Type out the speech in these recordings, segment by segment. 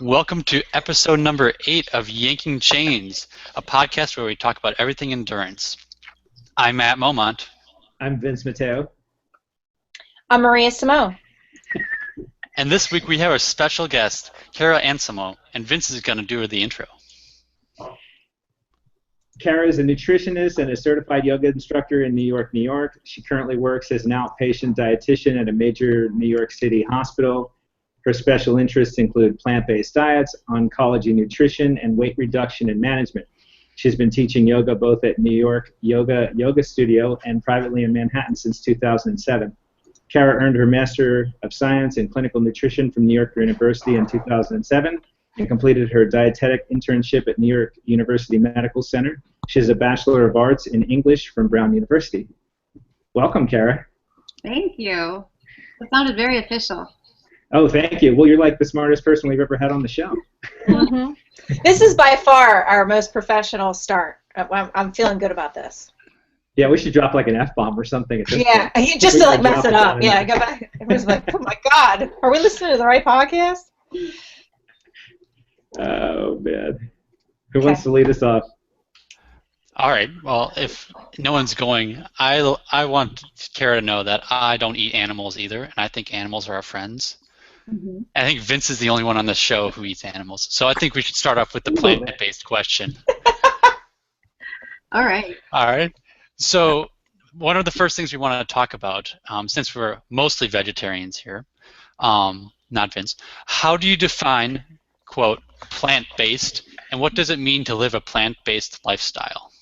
Welcome to episode number 8 of Yanking Chains, a podcast where we talk about everything endurance. I'm Matt Momont. I'm Vince Matteo. I'm Maria Simone. And this week we have a special guest, Cara Anselmo, and Vince is going to do the intro. Cara is a nutritionist and a certified yoga instructor in New York, New York. She currently works as an outpatient dietitian at a major New York City hospital. Her special interests include plant-based diets, oncology nutrition, and weight reduction and management. She's been teaching yoga both at New York Yoga Studio and privately in Manhattan since 2007. Cara earned her Master of Science in Clinical Nutrition from New York University in 2007 and completed her dietetic internship at New York University Medical Center. She has a Bachelor of Arts in English from Brown University. Welcome, Cara. Thank you. That sounded very official. Oh, thank you. Well, you're like the smartest person we've ever had on the show. Mm-hmm. This is by far our most professional start. I'm feeling good about this. Yeah, we should drop like an F-bomb or something. Yeah, just to like mess it up. Yeah, go back. Everyone's like, oh my God, are we listening to the right podcast? Oh, man. Who wants to lead us off? All right. Well, if no one's going, I want Cara to know that I don't eat animals either, and I think animals are our friends. Mm-hmm. I think Vince is the only one on the show who eats animals. So I think we should start off with the plant-based question. All right. All right. So one of the first things we want to talk about, since we're mostly vegetarians here, not Vince, how do you define, quote, plant-based, and what does it mean to live a plant-based lifestyle?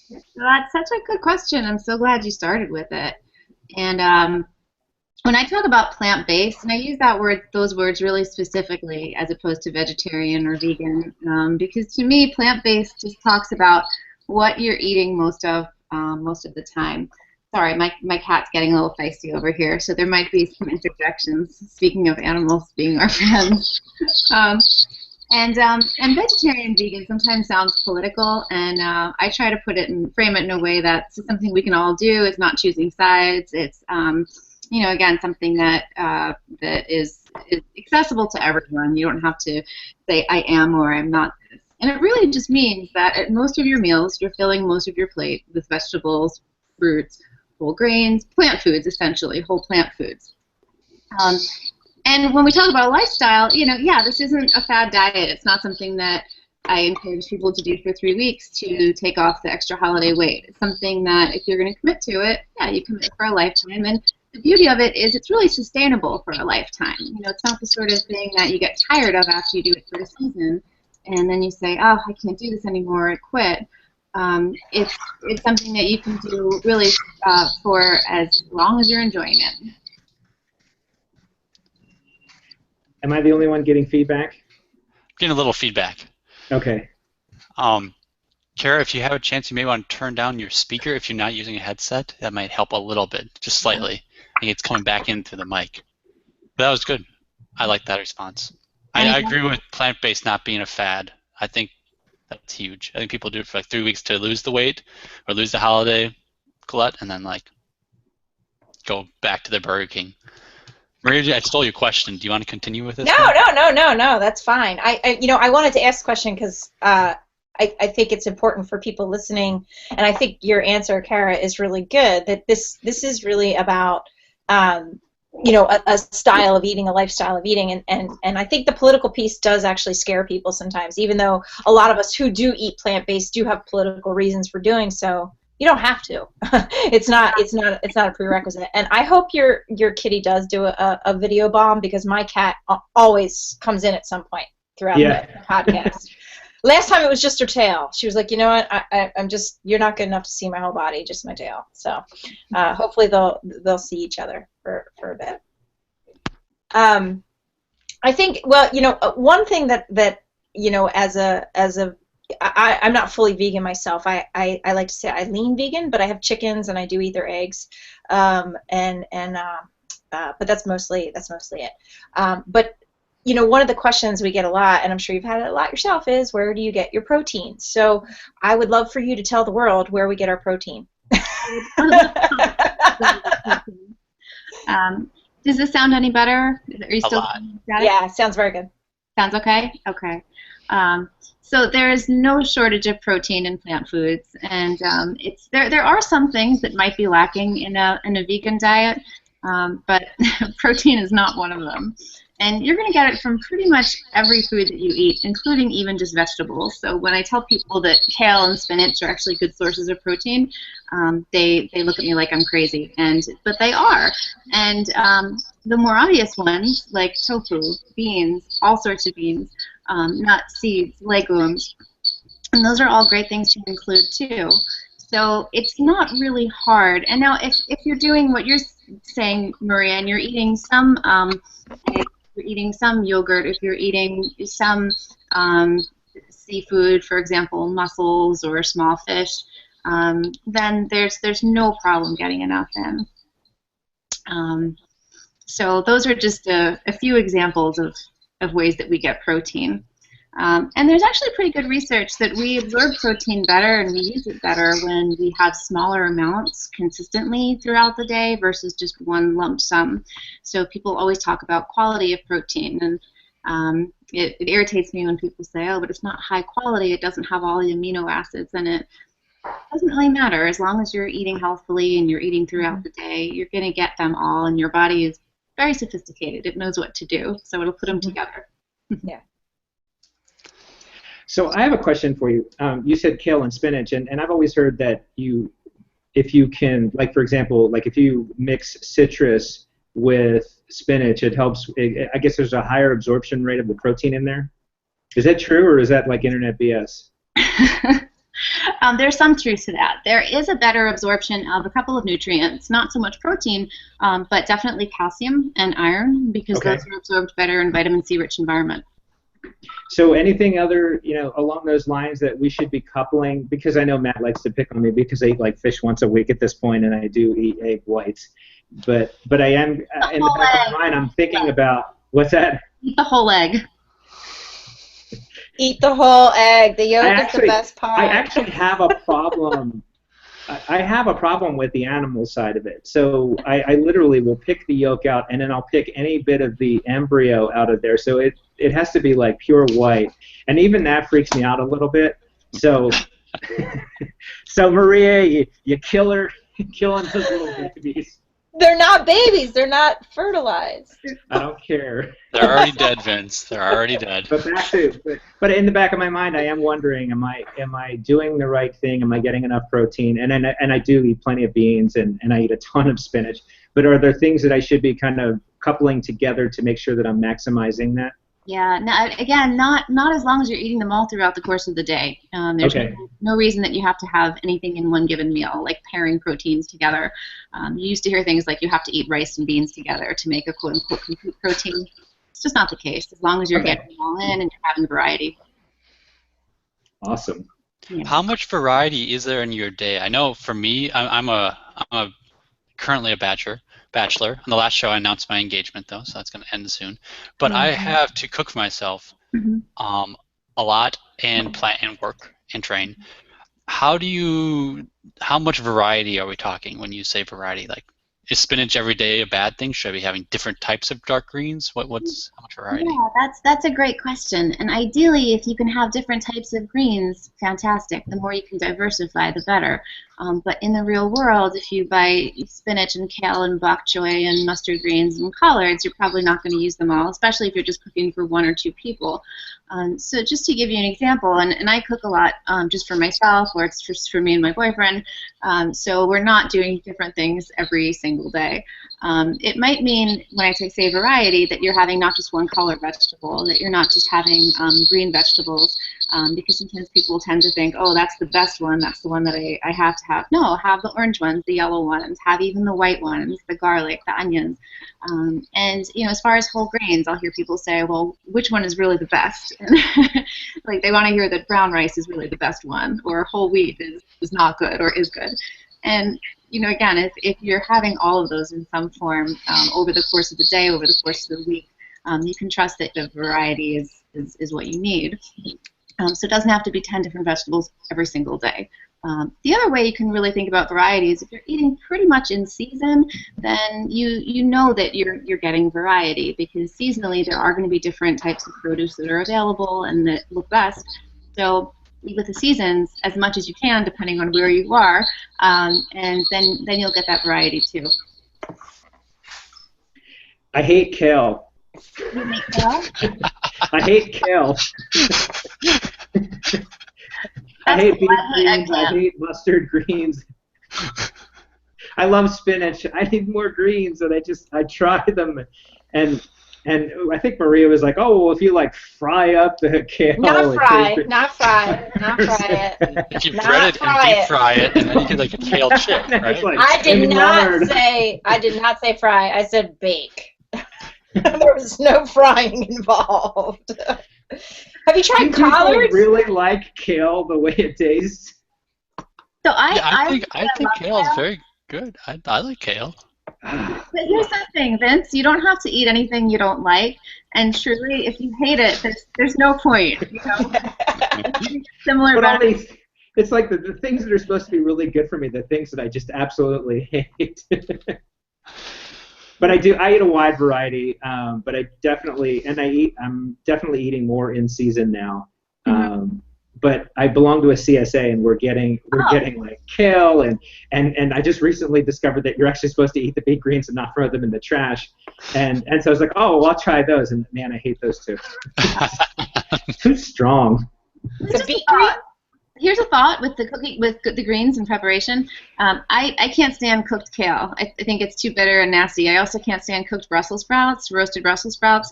So that's such a good question. I'm so glad you started with it. And when I talk about plant-based, and I use those words really specifically as opposed to vegetarian or vegan, because to me, plant-based just talks about what you're eating most of the time. Sorry, my cat's getting a little feisty over here, so there might be some interjections. Speaking of animals being our friends, and vegetarian vegan sometimes sounds political, and I try to frame it in a way that's something we can all do. It's not choosing sides. It's again, something that is accessible to everyone. You don't have to say I am or I'm not this. And it really just means that at most of your meals, you're filling most of your plate with vegetables, fruits, whole grains, plant foods, essentially, whole plant foods. And when we talk about a lifestyle, this isn't a fad diet. It's not something that I encourage people to do for 3 weeks to take off the extra holiday weight. It's something that if you're going to commit to it, you commit for a lifetime. And the beauty of it is it's really sustainable for a lifetime. It's not the sort of thing that you get tired of after you do it for a season, and then you say, oh, I can't do this anymore, I quit. It's something that you can do really for as long as you're enjoying it. Am I the only one getting feedback? Getting a little feedback. Okay. Cara, if you have a chance, you may want to turn down your speaker if you're not using a headset. That might help a little bit, just slightly. I think it's coming back into the mic. But that was good. I like that response. I agree with plant-based not being a fad. I think that's huge. I think people do it for like 3 weeks to lose the weight or lose the holiday glut and then like go back to the Burger King. Maria, I stole your question. Do you want to continue with this? No. That's fine. I wanted to ask the question because I think it's important for people listening, and I think your answer, Cara, is really good. That this is really about a style of eating, a lifestyle of eating, and I think the political piece does actually scare people sometimes. Even though a lot of us who do eat plant-based do have political reasons for doing so, you don't have to. It's not a prerequisite. And I hope your kitty does do a video bomb, because my cat always comes in at some point throughout the podcast. Last time it was just her tail. She was like, you know what, you're not good enough to see my whole body, just my tail. So hopefully they'll see each other for a bit. I think, one thing that I'm not fully vegan myself. I like to say I lean vegan, but I have chickens and I do eat their eggs, but that's mostly it. But one of the questions we get a lot, and I'm sure you've had it a lot yourself, is where do you get your protein? So I would love for you to tell the world where we get our protein. Does this sound any better? Are you still? A lot. Yeah, it sounds very good. Sounds okay? Okay. So there is no shortage of protein in plant foods, and there are some things that might be lacking in a vegan diet, but protein is not one of them. And you're going to get it from pretty much every food that you eat, including even just vegetables. So when I tell people that kale and spinach are actually good sources of protein, they look at me like I'm crazy, but they are. And the more obvious ones, like tofu, beans, all sorts of beans, nuts, seeds, legumes, and those are all great things to include too. So it's not really hard. And now if you're doing what you're saying, Maria, and you're eating some eggs, you're eating some yogurt, if you're eating some seafood, for example, mussels or small fish, then there's no problem getting enough in. So those are just a few examples of ways that we get protein. And there's actually pretty good research that we absorb protein better and we use it better when we have smaller amounts consistently throughout the day versus just one lump sum. So people always talk about quality of protein, and it irritates me when people say, oh, but it's not high quality, it doesn't have all the amino acids in it. It doesn't really matter. As long as you're eating healthfully and you're eating throughout the day, you're going to get them all, and your body is very sophisticated. It knows what to do, so it'll put them together. Yeah. So I have a question for you. You said kale and spinach, and I've always heard that if you can, like for example, like if you mix citrus with spinach, it helps. I guess there's a higher absorption rate of the protein in there. Is that true, or is that like internet BS? There's some truth to that. There is a better absorption of a couple of nutrients, not so much protein, but definitely calcium and iron, because those are absorbed better in vitamin C rich environment. So anything other, along those lines that we should be coupling? Because I know Matt likes to pick on me because I eat like fish once a week at this point, and I do eat egg whites. But I am in the back of my mind, I'm thinking about what's that? Eat the whole egg. Eat the whole egg. The yolk is the best part. I actually have a problem. I have a problem with the animal side of it. So I literally will pick the yolk out, and then I'll pick any bit of the embryo out of there. So it has to be like pure white, and even that freaks me out a little bit. So so Maria, you killing those little babies. They're not babies. They're not fertilized. I don't care. They're already dead, Vince. They're already dead. But in the back of my mind, I am wondering, am I doing the right thing? Am I getting enough protein? And I do eat plenty of beans, and I eat a ton of spinach. But are there things that I should be kind of coupling together to make sure that I'm maximizing that? Yeah. Again, not as long as you're eating them all throughout the course of the day. There's no reason that you have to have anything in one given meal, like pairing proteins together. You used to hear things like you have to eat rice and beans together to make a quote-unquote complete protein. It's just not the case, as long as you're getting them all in and you're having variety. Awesome. Yeah. How much variety is there in your day? I know for me, I'm currently a bachelor. On the last show, I announced my engagement, though, so that's going to end soon. But I have to cook for myself a lot and plan and work and train. How much variety are we talking when you say variety? Like, is spinach every day a bad thing? Should I be having different types of dark greens? How much variety? Yeah, that's a great question. And ideally, if you can have different types of greens, fantastic. The more you can diversify, the better. But in the real world, if you buy spinach and kale and bok choy and mustard greens and collards, you're probably not going to use them all, especially if you're just cooking for one or two people. So just to give you an example, and I cook a lot just for myself, or it's just for me and my boyfriend, so we're not doing different things every single day. It might mean, when I say variety, that you're having not just one color vegetable, that you're not just having green vegetables, because sometimes people tend to think, oh, that's the best one, that's the one that I have to have. No, have the orange ones, the yellow ones, have even the white ones, the garlic, the onions. And as far as whole grains, I'll hear people say, well, which one is really the best? Like, they want to hear that brown rice is really the best one, or whole wheat is not good or is good. And again, if you're having all of those in some form over the course of the day, over the course of the week, you can trust that the variety is what you need. So it doesn't have to be 10 different vegetables every single day. The other way you can really think about variety is if you're eating pretty much in season, then you know that you're getting variety, because seasonally there are going to be different types of produce that are available and that look best. So eat with the seasons as much as you can, depending on where you are, and then you'll get that variety too. I hate kale. You make kale? I hate kale. I hate beef greens. I hate mustard greens. I love spinach. I need more greens, and I try them, and I think Maria was like, "Oh, well, if you like fry up the kale, not fry it. If you bread it and deep fry it, and then you get like a kale chip, right? Like, I did not say fry. I said bake. There was no frying involved. Have you tried collards? Do you really like kale the way it tastes? So I think kale is very good. I like kale. But here's the thing, Vince. You don't have to eat anything you don't like, and truly, if you hate it, there's no point. You know? Similar. But it's like the things that are supposed to be really good for me, the things that I just absolutely hate. But I eat a wide variety, but I'm definitely eating more in season now. But I belong to a CSA, and we're getting like kale, and I just recently discovered that you're actually supposed to eat the big greens and not throw them in the trash, and so I was like, oh, well, I'll try those, and man, I hate those too. Too strong. The beet green? Here's a thought with the greens in preparation. I can't stand cooked kale. I think it's too bitter and nasty. I also can't stand cooked Brussels sprouts, roasted Brussels sprouts.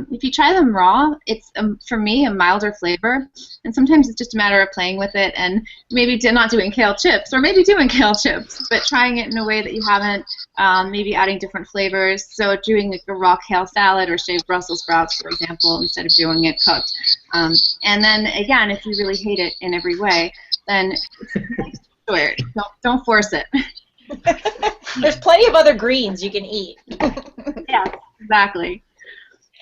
If you try them raw, it's for me a milder flavor, and sometimes it's just a matter of playing with it and maybe not doing kale chips, or maybe doing kale chips, but trying it in a way that you haven't. Maybe adding different flavors. So doing like a raw kale salad or shaved Brussels sprouts, for example, instead of doing it cooked. And then again, if you really hate it in every way, then enjoy it. Don't force it. There's plenty of other greens you can eat. Yeah, exactly.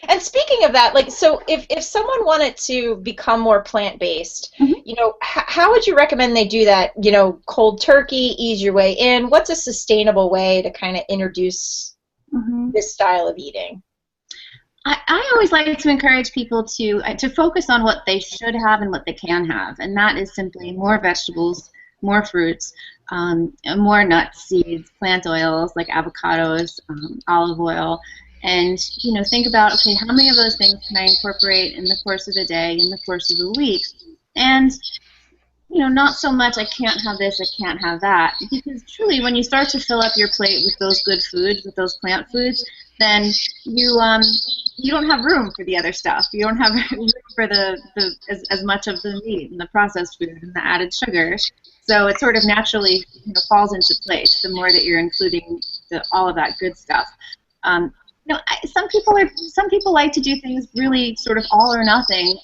And speaking of that, like, so if someone wanted to become more plant-based, you know, how would you recommend they do that? You know, cold turkey, ease your way in. What's a sustainable way to kind of introduce this style of eating? I always like to encourage people to focus on what they should have and what they can have, and that is simply more vegetables, more fruits, more nuts, seeds, plant oils like avocados, olive oil. And, you know, think about, okay, how many of those things can I incorporate in the course of the day, in the course of the week? And, you know, not so much I can't have this, I can't have that. Because truly, when you start to fill up your plate with those good foods, with those plant foods, then you don't have room for the other stuff. You don't have room for as much of the meat and the processed food and the added sugar. So it sort of naturally, you know, falls into place the more that you're including all of that good stuff. You know, some people like to do things really sort of all or nothing.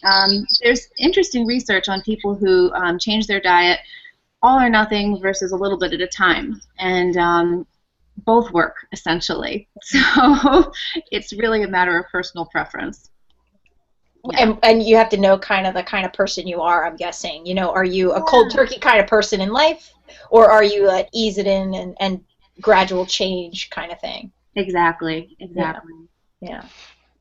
There's interesting research on people who change their diet all or nothing versus a little bit at a time, and both work essentially. So it's really a matter of personal preference. Yeah. And you have to know the kind of person you are, I'm guessing. You know, are you a cold turkey kind of person in life, or are you an ease it in and gradual change kind of thing? Exactly. Yeah.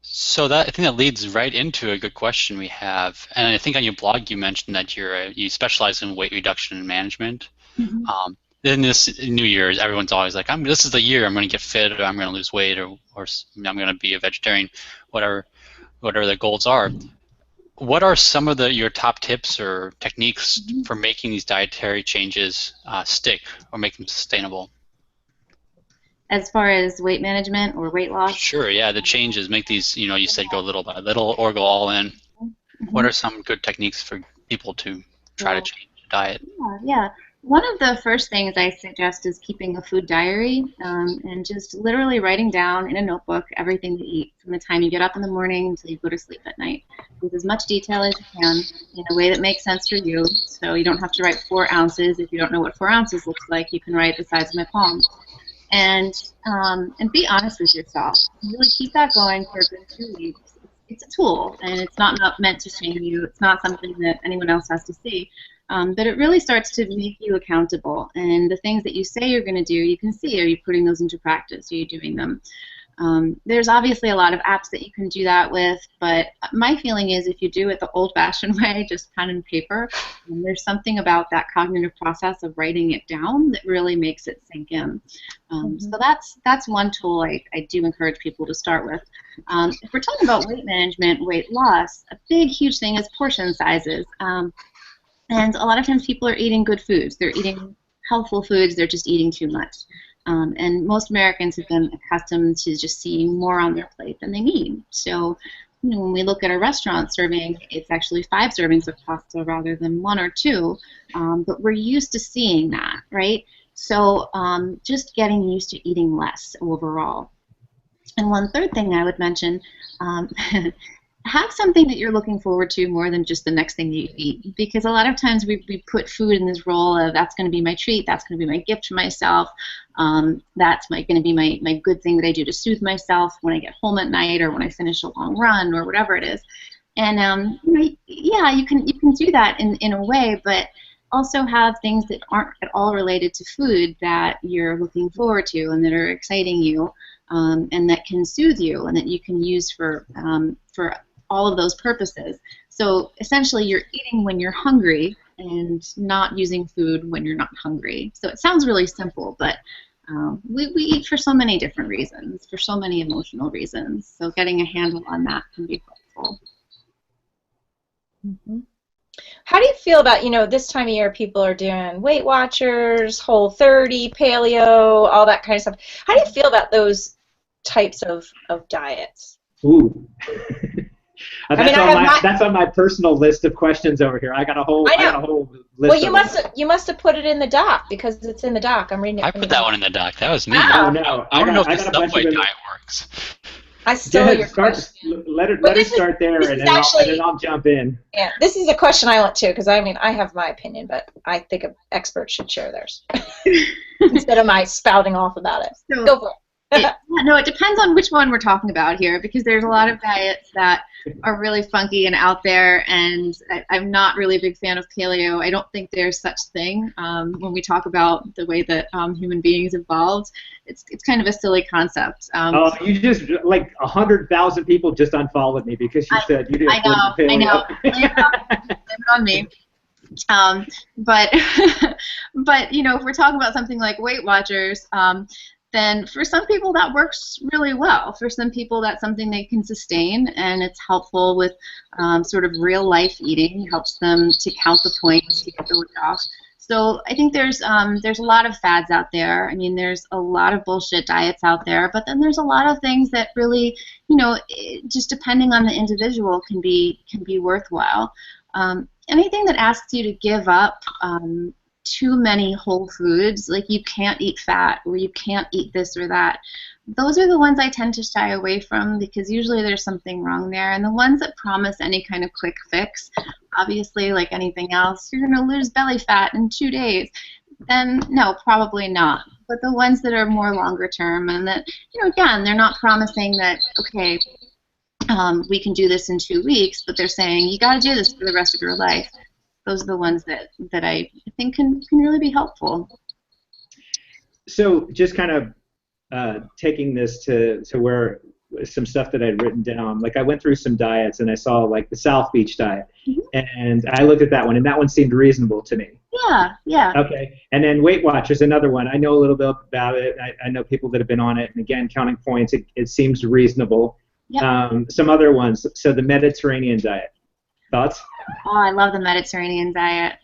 So I think that leads right into a good question we have, and I think on your blog you mentioned that you specialize in weight reduction and management. In this New Year's, everyone's always like, this is the year I'm going to get fit, or I'm going to lose weight, or I'm going to be a vegetarian, whatever their goals are. What are some of your top tips or techniques for making these dietary changes stick or make them sustainable? As far as weight management or weight loss? Sure, yeah, the changes, make these, you know, you said go little by little or go all in. What are some good techniques for people to try to change the diet? Yeah. One of the first things I suggest is keeping a food diary, and just literally writing down in a notebook everything you eat from the time you get up in the morning until you go to sleep at night, with as much detail as you can in a way that makes sense for you. So you don't have to write 4 ounces. If you don't know what 4 ounces looks like, you can write the size of my palm. And be honest with yourself. Really keep that going for a good 2 weeks. It's a tool, and it's not meant to shame you. It's not something that anyone else has to see. But it really starts to make you accountable. And the things that you say you're going to do, you can see, are you putting those into practice? Are you doing them? There's obviously a lot of apps that you can do that with, but my feeling is if you do it the old-fashioned way, just pen and paper, there's something about that cognitive process of writing it down that really makes it sink in. So that's one tool I do encourage people to start with. If we're talking about weight management, weight loss, a big, huge thing is portion sizes. And a lot of times people are eating good foods. They're eating healthful foods. They're just eating too much. And most Americans have been accustomed to just seeing more on their plate than they need. So when we look at a restaurant serving, it's actually 5 servings of pasta rather than 1 or 2. But we're used to seeing that, right? So just getting used to eating less overall. And one third thing I would mention, have something that you're looking forward to more than just the next thing you eat. Because a lot of times we put food in this role of that's going to be my treat, that's going to be my gift to myself, that's going to be my good thing that I do to soothe myself when I get home at night or when I finish a long run or whatever it is. And yeah, you can do that in a way, but also have things that aren't at all related to food that you're looking forward to and that are exciting you, and that can soothe you and that you can use for all of those purposes. So essentially you're eating when you're hungry and not using food when you're not hungry. So it sounds really simple, but we eat for so many different reasons, for so many emotional reasons. So getting a handle on that can be helpful. Mm-hmm. How do you feel about, this time of year people are doing Weight Watchers, Whole30, Paleo, all that kind of stuff. How do you feel about those types of diets? Ooh. That's on my personal list of questions over here. I got a whole list. Well, you must have put it in the doc because it's in the doc. I'm reading it. I put that one in the doc. That was me. Oh no! I don't know if the Subway diet works. I stole your question. Let her start there, and then I'll jump in. Yeah, this is a question I want to, because I have my opinion, but I think experts should share theirs instead of my spouting off about it. So, go for it. No, it depends on which one we're talking about here, because there's a lot of diets that are really funky and out there, and I'm not really a big fan of paleo. I don't think there's such thing when we talk about the way that human beings evolved. It's kind of a silly concept. You just, like 100,000 people just unfollowed me because you said you didn't want paleo. I know. Blame it on me. But if we're talking about something like Weight Watchers, then for some people that works really well. For some people that's something they can sustain, and it's helpful with sort of real life eating. Helps them to count the points to get the weight off. So I think there's a lot of fads out there. I mean, there's a lot of bullshit diets out there, but then there's a lot of things that really, just depending on the individual can be worthwhile. Anything that asks you to give up too many whole foods, like you can't eat fat or you can't eat this or that, those are the ones I tend to shy away from, because usually there's something wrong there. And the ones that promise any kind of quick fix, obviously like anything else, you're going to lose belly fat in 2 days, then no, probably not. But the ones that are more longer term and that, again, they're not promising that, okay, we can do this in 2 weeks, but they're saying you got to do this for the rest of your life. Those are the ones that I think can really be helpful. So just kind of taking this to where some stuff that I'd written down, like I went through some diets and I saw like the South Beach diet, and I looked at that one and that one seemed reasonable to me. Yeah. Okay, and then Weight Watchers, another one. I know a little bit about it. I know people that have been on it, and again, counting points, it seems reasonable. Yep. Some other ones. So the Mediterranean diet. Thoughts? Oh, I love the Mediterranean diet.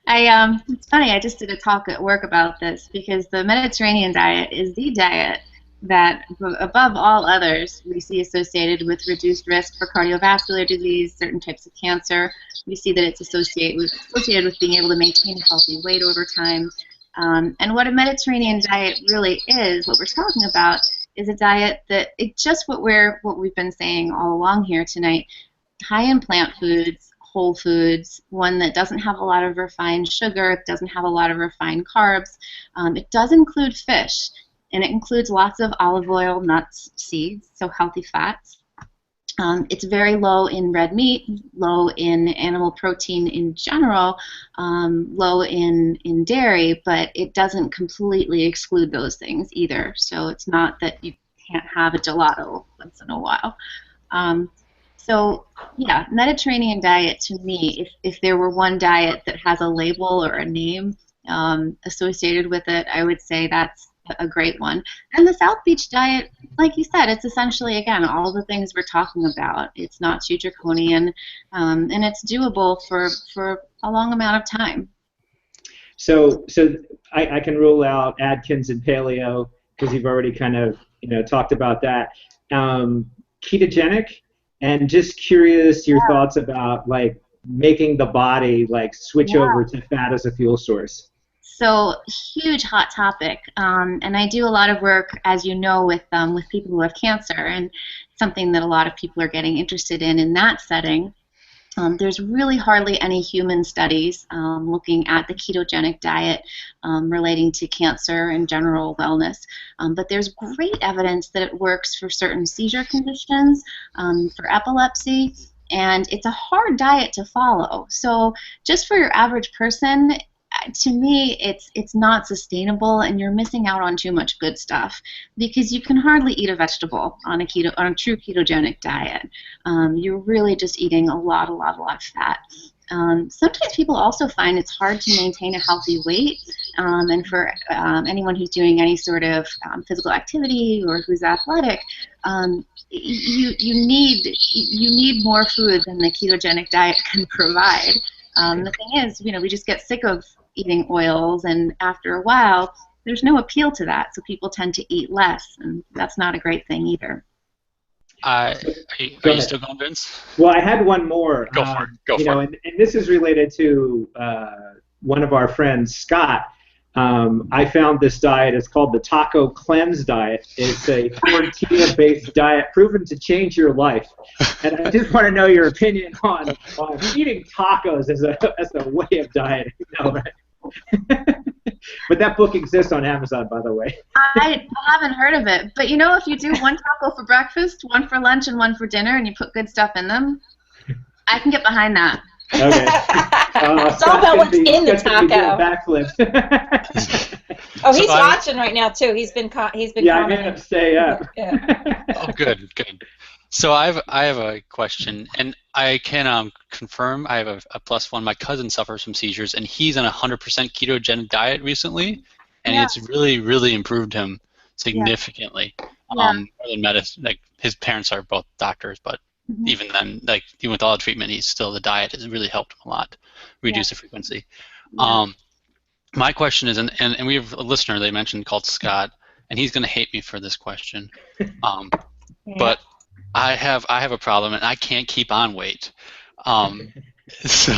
It's funny, I just did a talk at work about this, because the Mediterranean diet is the diet that, above all others, we see associated with reduced risk for cardiovascular disease, certain types of cancer. We see that it's associated with being able to maintain a healthy weight over time. And what a Mediterranean diet really is, what we're talking about, is a diet that just what we've been saying all along here tonight. High in plant foods, whole foods, one that doesn't have a lot of refined sugar, it doesn't have a lot of refined carbs. It does include fish, and it includes lots of olive oil, nuts, seeds, so healthy fats. It's very low in red meat, low in animal protein in general, low in dairy, but it doesn't completely exclude those things either. So it's not that you can't have a gelato once in a while. So yeah, Mediterranean diet to me, if there were one diet that has a label or a name associated with it, I would say that's a great one. And the South Beach diet, like you said, it's essentially, again, all the things we're talking about. It's not too draconian, and it's doable for a long amount of time. So I can rule out Atkins and paleo because you've already kind of talked about that. Ketogenic, and just curious your thoughts about like making the body like switch over to fat as a fuel source. So huge hot topic, and I do a lot of work, as you know, with people who have cancer, and something that a lot of people are getting interested in that setting. There's really hardly any human studies looking at the ketogenic diet relating to cancer and general wellness, but there's great evidence that it works for certain seizure conditions, for epilepsy, and it's a hard diet to follow. So just for your average person, to me, it's not sustainable, and you're missing out on too much good stuff because you can hardly eat a vegetable on a true ketogenic diet. You're really just eating a lot of fat. Sometimes people also find it's hard to maintain a healthy weight, and for anyone who's doing any sort of physical activity or who's athletic, you need more food than the ketogenic diet can provide. The thing is, we just get sick of eating oils, and after a while, there's no appeal to that, so people tend to eat less, and that's not a great thing either. Are you still going, Vince? Well, I had one more. Go for it. Go for it. And this is related to one of our friends, Scott. I found this diet. It's called the Taco Cleanse Diet. It's a tortilla-based diet proven to change your life. And I just want to know your opinion on eating tacos as a way of dieting. But that book exists on Amazon, by the way. I haven't heard of it. But if you do one taco for breakfast, one for lunch, and one for dinner, and you put good stuff in them, I can get behind that. Okay. It's all about what's in the taco. Oh, he's watching right now too. He's been commenting. I made him stay up. Yeah. Oh, good. So I have a question, and I can confirm I have a +1. My cousin suffers from seizures, and he's on a 100% ketogenic diet recently, and it's really improved him significantly. More than medicine. Like his parents are both doctors, but even then, like even with all the treatment, the diet has really helped him a lot, reduce the frequency. My question is, and we have a listener they mentioned called Scott, and he's going to hate me for this question, but I have a problem, and I can't keep on weight. So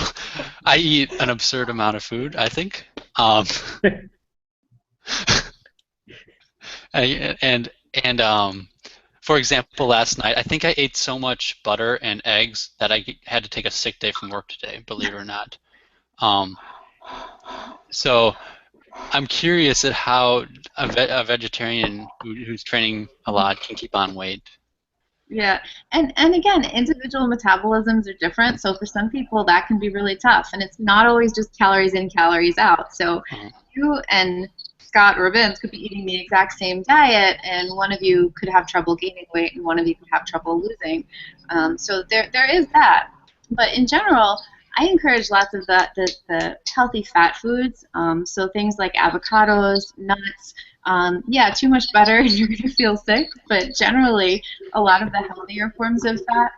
I eat an absurd amount of food, I think. For example, last night, I think I ate so much butter and eggs that I had to take a sick day from work today, believe it or not. So I'm curious at how a vegetarian who's training a lot can keep on weight. Yeah, and again, individual metabolisms are different, so for some people that can be really tough, and it's not always just calories in, calories out. So you and Scott or Vince could be eating the exact same diet, and one of you could have trouble gaining weight, and one of you could have trouble losing. So there is that. But in general, I encourage lots of the healthy fat foods. So things like avocados, nuts. Too much butter and you're going to feel sick. But generally, a lot of the healthier forms of fat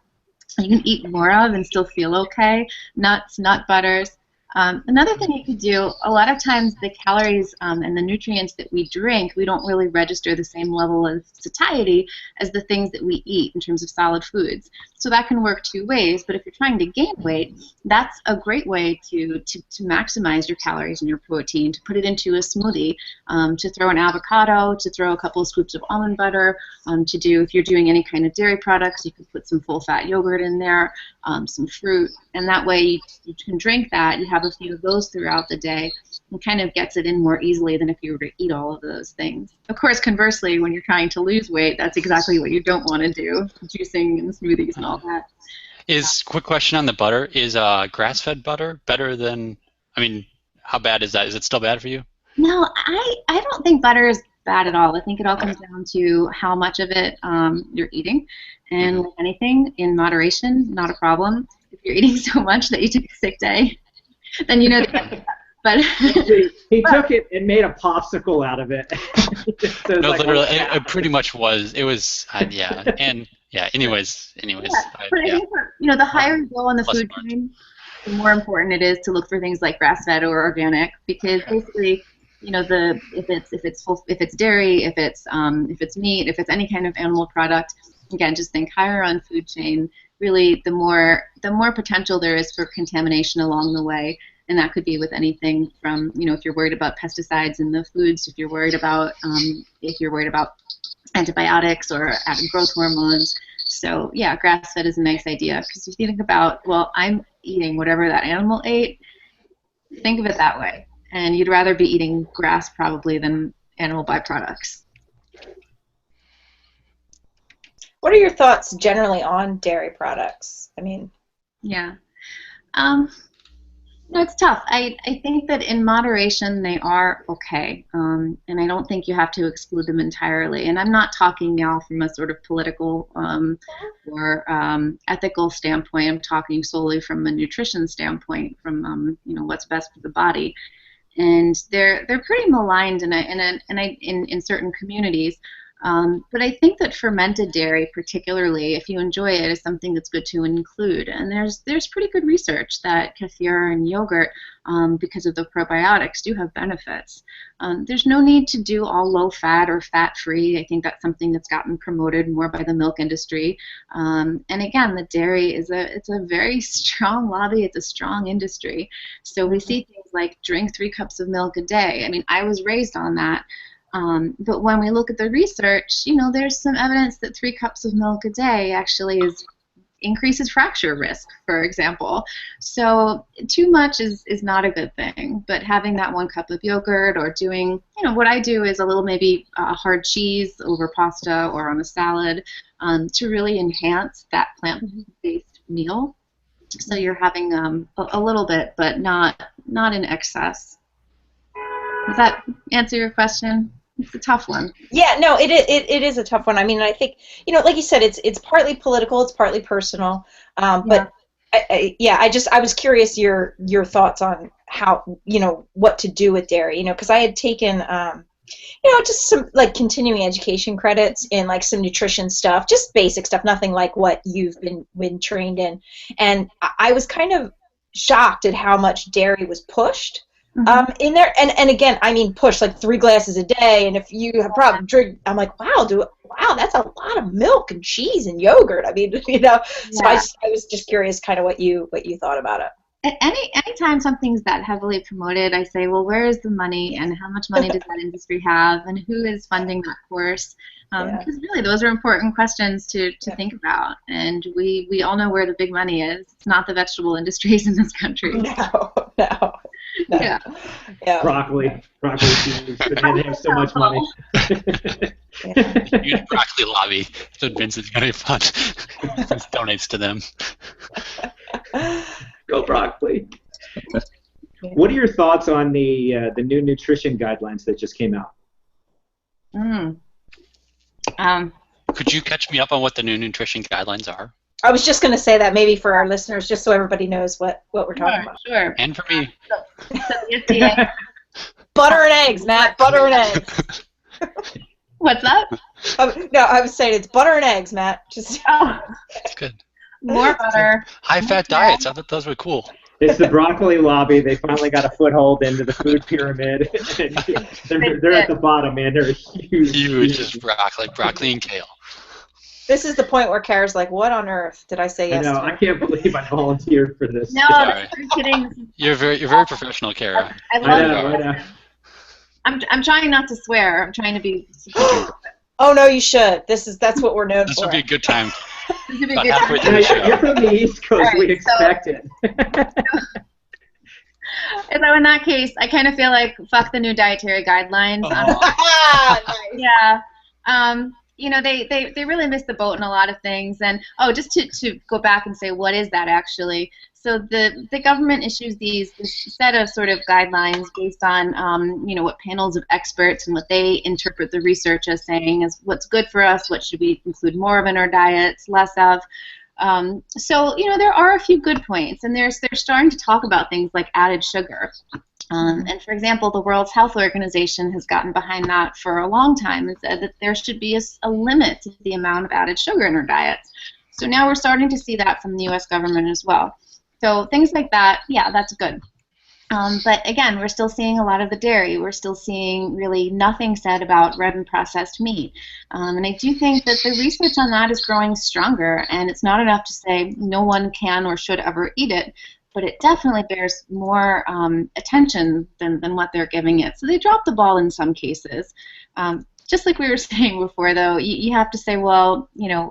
you can eat more of and still feel okay. Nuts, nut butters. Another thing you could do, a lot of times the calories and the nutrients that we drink, we don't really register the same level of satiety as the things that we eat in terms of solid foods. So that can work two ways, but if you're trying to gain weight, that's a great way to maximize your calories and your protein, to put it into a smoothie, to throw an avocado, to throw a couple of scoops of almond butter, if you're doing any kind of dairy products, you could put some full-fat yogurt in there, some fruit, and that way you can drink that, you have a few of those throughout the day, and kind of gets it in more easily than if you were to eat all of those things. Of course, conversely, when you're trying to lose weight, that's exactly what you don't want to do, juicing and smoothies and all that. Quick question on the butter, is grass-fed butter better than, I mean, how bad is that? Is it still bad for you? No, I don't think butter is bad at all. I think it all comes down to how much of it you're eating. And like anything, in moderation, not a problem. If you're eating so much that you take a sick day, then you know that. But he took it and made a popsicle out of it. So No, like, literally, it pretty much was. It was, yeah, and yeah. Anyways, but I think the higher you go on the food chain, the more important it is to look for things like grass-fed or organic, because basically, if it's dairy, if it's meat, if it's any kind of animal product, again, just think higher on food chain. Really, the more potential there is for contamination along the way. And that could be with anything from, if you're worried about pesticides in the foods, if you're worried about antibiotics or added growth hormones. So yeah, grass-fed is a nice idea, because if you think about, well, I'm eating whatever that animal ate, think of it that way. And you'd rather be eating grass probably than animal byproducts. What are your thoughts generally on dairy products? I mean, yeah. No, it's tough. I think that in moderation they are okay, and I don't think you have to exclude them entirely. And I'm not talking now from a sort of political or ethical standpoint. I'm talking solely from a nutrition standpoint, from what's best for the body. And they're pretty maligned in certain communities. But I think that fermented dairy, particularly if you enjoy it, is something that's good to include. And there's pretty good research that kefir and yogurt, because of the probiotics, do have benefits. There's no need to do all low-fat or fat-free. I think that's something that's gotten promoted more by the milk industry. And again, the dairy it's a very strong lobby. It's a strong industry. So we see things like drink 3 cups of milk a day. I mean, I was raised on that. But when we look at the research, there's some evidence that 3 cups of milk a day actually increases fracture risk, for example. So too much is not a good thing. But having that 1 cup of yogurt, or doing, what I do is a little maybe hard cheese over pasta or on a salad, to really enhance that plant-based meal. So you're having a little bit, but not in excess. Does that answer your question? It's a tough one. yeah, no, it is a tough one. I mean, I think, like you said, it's partly political, it's partly personal. But I was curious your thoughts on how, what to do with dairy, because I had taken just some like continuing education credits in like some nutrition stuff, just basic stuff, nothing like what you've been trained in. And I was kind of shocked at how much dairy was pushed in there, and again, I mean, push like 3 glasses a day, and if you have problem drink, I'm like, wow, that's a lot of milk and cheese and yogurt. I mean, So I was just curious, kind of what you thought about it. Anytime something's that heavily promoted, I say, well, where is the money, and how much money does that industry have, and who is funding that course? Because really, those are important questions to think about, and we all know where the big money is. It's not the vegetable industries in this country. No. Yeah. Broccoli seeds, but they have so much money. Huge broccoli lobby. That's what Vince is going to fund. Vince donates to them. Go broccoli. What are your thoughts on the new nutrition guidelines that just came out? Could you catch me up on what the new nutrition guidelines are? I was just going to say that maybe for our listeners, just so everybody knows what we're talking about. Sure. And for me. So the FDA. Butter and eggs, Matt. Butter and eggs. What's that? No, I was saying it's butter and eggs, Matt. Just. That's good. More butter. High-fat diets. I thought those were cool. It's the broccoli lobby. They finally got a foothold into the food pyramid. they're at the bottom, man. They're huge. Huge as broccoli and kale. This is the point where Cara's like, what on earth did I say yes to? I can't believe I volunteered for this. No, I'm kidding. You're very professional, Cara. I know. I'm trying not to swear. I'm trying to be. Oh no, you should. That's what we're known for. This would be a good time. This would be a good time. You're from the East Coast. Right, we expect it. So in that case, I kind of feel like fuck the new dietary guidelines. Nice. Yeah. They really missed the boat in a lot of things. And just to go back and say, what is that actually? So the government issues this set of sort of guidelines based on what panels of experts and what they interpret the research as saying is what's good for us, what should we include more of in our diets, less of. So there are a few good points, and they're starting to talk about things like added sugar. And for example, the World Health Organization has gotten behind that for a long time and said that there should be a limit to the amount of added sugar in our diets. So now we're starting to see that from the U.S. government as well. So things like that, yeah, that's good. But again, we're still seeing a lot of the dairy. We're still seeing really nothing said about red and processed meat. And I do think that the research on that is growing stronger, and it's not enough to say no one can or should ever eat it, but it definitely bears more attention than what they're giving it. So they dropped the ball in some cases. Just like we were saying before, though, you have to say, well,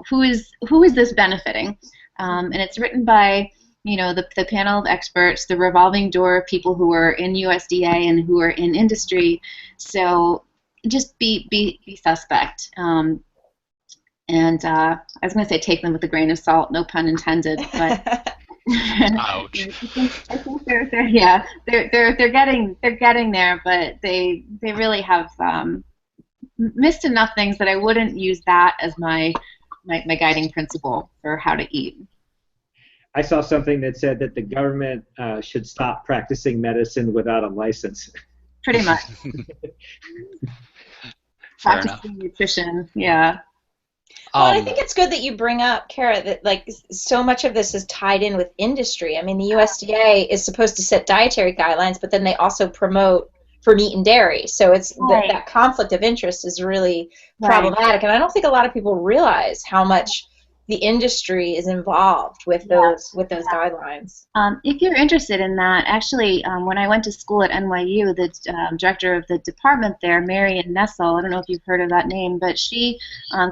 who is this benefiting? And it's written by the panel of experts, the revolving door of people who are in USDA and who are in industry. So just be suspect. And I was going to say take them with a grain of salt, no pun intended. But ouch. I think they're getting there, but they really have missed enough things that I wouldn't use that as my guiding principle for how to eat. I saw something that said that the government should stop practicing medicine without a license. Pretty much. Fair enough. Practicing nutrition, yeah. Well, I think it's good that you bring up, Cara, that so much of this is tied in with industry. I mean, the USDA is supposed to set dietary guidelines, but then they also promote for meat and dairy. So it's right. that conflict of interest is really problematic, and I don't think a lot of people realize how much the industry is involved with those guidelines. If you're interested in that, actually, when I went to school at NYU, the director of the department there, Marion Nessel, I don't know if you've heard of that name, but she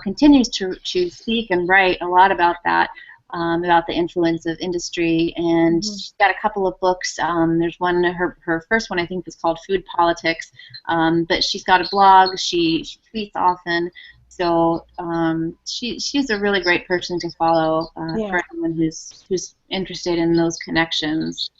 continues to speak and write a lot about that, about the influence of industry, and she's got a couple of books. There's one, her first one I think is called Food Politics, but she's got a blog, she tweets often. So she's a really great person to follow for anyone who's interested in those connections.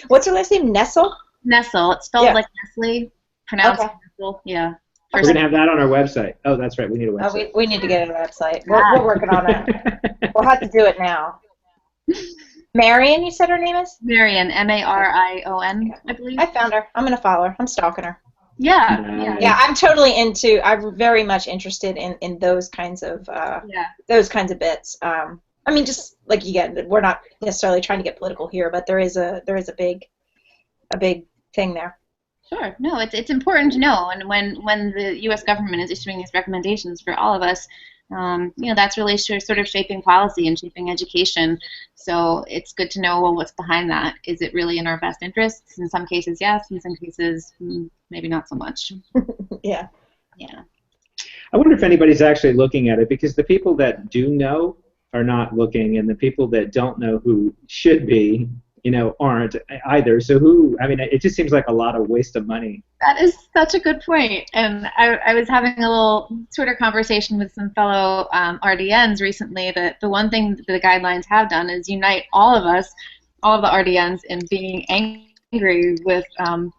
What's her last name? Nessel? Nessel. It's spelled like Nestle, pronounced Nessel. Yeah. We're going to have that on our website. Oh, that's right. We need a website. We need to get a website. We're working on it. We'll have to do it now. Marion, you said her name is? Marion, M-A-R-I-O-N, I believe. I found her. I'm going to follow her. I'm stalking her. Yeah. I'm very much interested in those kinds of bits. I mean, just like we're not necessarily trying to get political here, but there is a big thing there. Sure. No, it's important to know, and when the U.S. government is issuing these recommendations for all of us, that's really sort of shaping policy and shaping education. So it's good to know, well, what's behind that. Is it really in our best interests? In some cases, yes. In some cases, maybe not so much. Yeah. I wonder if anybody's actually looking at it, because the people that do know are not looking, and the people that don't know who should be, aren't either. So it just seems like a lot of waste of money. That is such a good point. And I was having a little Twitter conversation with some fellow RDNs recently that the one thing that the guidelines have done is unite all of us, all of the RDNs, in being angry with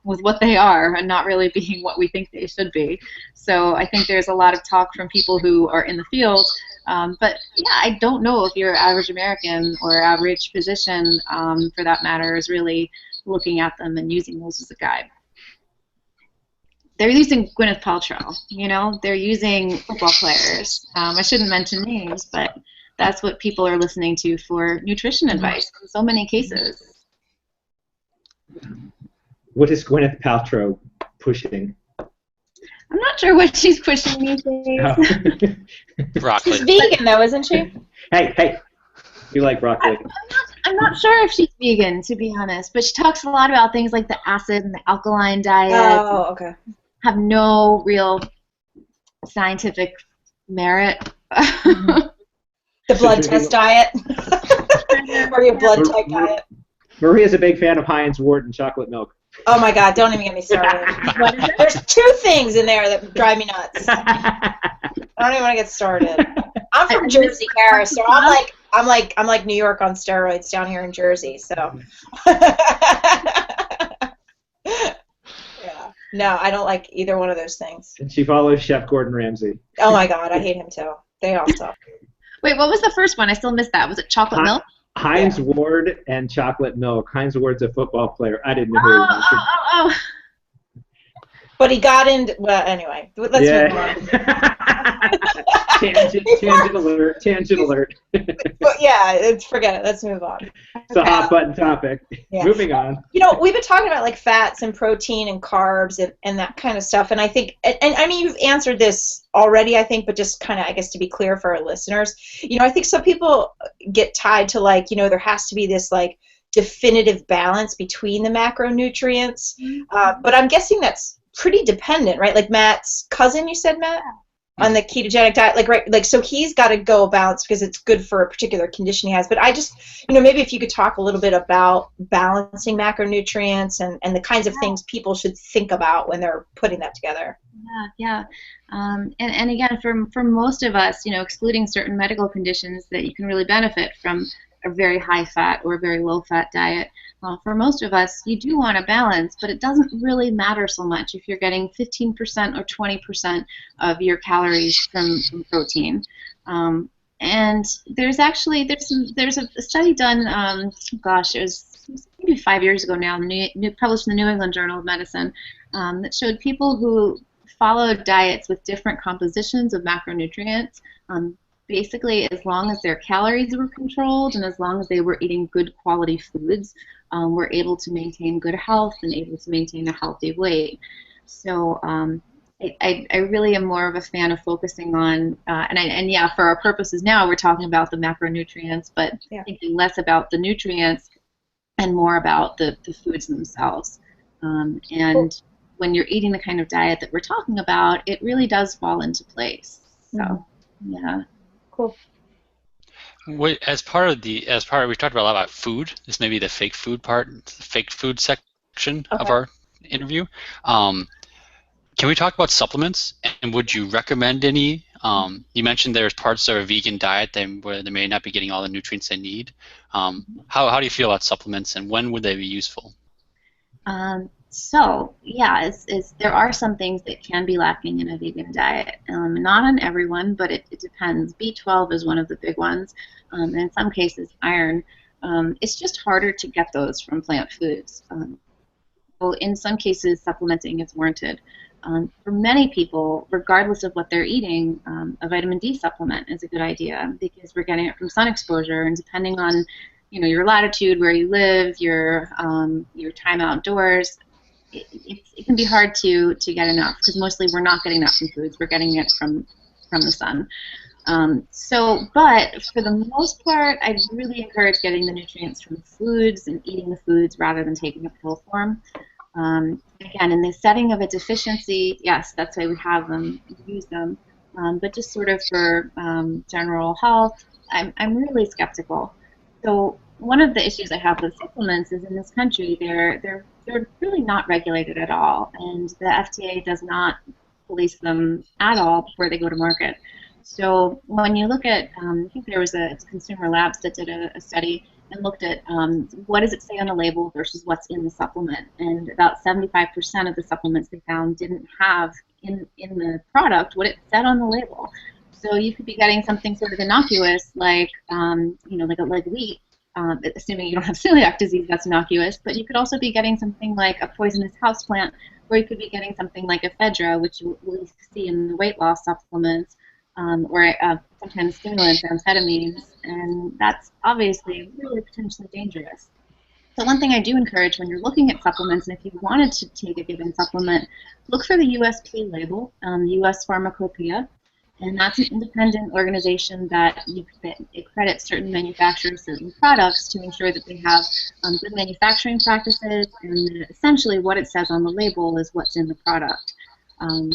what they are and not really being what we think they should be. So I think there's a lot of talk from people who are in the field. But yeah, I don't know if your average American or average physician, for that matter, is really looking at them and using those as a guide. They're using Gwyneth Paltrow, they're using football players. I shouldn't mention names, but that's what people are listening to for nutrition advice in so many cases. What is Gwyneth Paltrow pushing? I'm not sure what she's pushing these days. Oh. Broccoli. She's vegan, though, isn't she? Hey, you like broccoli? I'm not sure if she's vegan, to be honest, but she talks a lot about things like the acid and the alkaline diet. Oh, okay. Have no real scientific merit. The blood test diet. Or your blood type diet. Maria's a big fan of Heinz Wharton chocolate milk. Oh my God, don't even get me started. What is it? There's two things in there that drive me nuts. I don't even want to get started. I'm from Jersey, Cara, so I'm like New York on steroids down here in Jersey. So, yeah, no, I don't like either one of those things. And she follows Chef Gordon Ramsay. Oh my God, I hate him too. They all suck. Wait, what was the first one? I still missed that. Was it chocolate milk? Heinz Ward and chocolate milk. Heinz Ward's a football player. I didn't know who he was. Oh. But he got into, well, anyway, let's move on. Tangent alert. Tangent alert. But yeah, forget it. Let's move on. It's a hot button topic. Yeah. Moving on. You know, we've been talking about like fats and protein and carbs and that kind of stuff. And I think, and I mean, you've answered this already, I think, but just kind of, I guess, to be clear for our listeners, you know, I think some people get tied to like, you know, there has to be this like definitive balance between the macronutrients. But I'm guessing that's pretty dependent, right? Like Matt's cousin, you said, Matt? On the ketogenic diet, like, right, like, so he's got to go balance because it's good for a particular condition he has. But I just, you know, maybe if you could talk a little bit about balancing macronutrients and the kinds of things people should think about when they're putting that together. Yeah. And again, for most of us, you know, excluding certain medical conditions that you can really benefit from a very high fat or a very low fat diet. For most of us, you do want a balance, but it doesn't really matter so much if you're getting 15% or 20% of your calories from protein. And there's a study done. Gosh, it was maybe 5 years ago now, published in the New England Journal of Medicine, that showed people who followed diets with different compositions of macronutrients. Basically, as long as their calories were controlled and as long as they were eating good quality foods, were able to maintain good health and able to maintain a healthy weight. So I really am more of a fan of focusing on, and yeah, for our purposes now, we're talking about the macronutrients, but thinking less about the nutrients and more about the foods themselves. And when you're eating the kind of diet that we're talking about, it really does fall into place. So, yeah. Cool. As part of we talked about a lot about food. This may be the fake food part, the fake food section of our interview. Can we talk about supplements? And would you recommend any? You mentioned there's parts of a vegan diet where they may not be getting all the nutrients they need. How do you feel about supplements, and when would they be useful? So, yeah, there are some things that can be lacking in a vegan diet. Not on everyone, but it depends. B12 is one of the big ones, and in some cases iron. It's just harder to get those from plant foods. So in some cases, supplementing is warranted. For many people, regardless of what they're eating, a vitamin D supplement is a good idea because we're getting it from sun exposure, and depending on your latitude, where you live, your time outdoors, it can be hard to get enough because mostly we're not getting that from foods. We're getting it from the sun. But for the most part, I really encourage getting the nutrients from foods and eating the foods rather than taking a pill form. Again, in the setting of a deficiency, yes, that's why we have them, use them. But just sort of for general health, I'm really skeptical. So one of the issues I have with supplements is in this country, they're really not regulated at all, and the FDA does not police them at all before they go to market. So when you look at, I think there was a Consumer Labs that did a study and looked at what does it say on the label versus what's in the supplement, and about 75% of the supplements they found didn't have in the product what it said on the label. So you could be getting something sort of innocuous like like wheat. Assuming you don't have celiac disease, that's innocuous, but you could also be getting something like a poisonous houseplant, or you could be getting something like ephedra, which you will see in the weight loss supplements, or sometimes stimulants, amphetamines, and that's obviously really potentially dangerous. So one thing I do encourage when you're looking at supplements, and if you wanted to take a given supplement, look for the USP label, US Pharmacopoeia. And that's an independent organization that it credits certain manufacturers, certain products to ensure that they have good manufacturing practices, and essentially what it says on the label is what's in the product.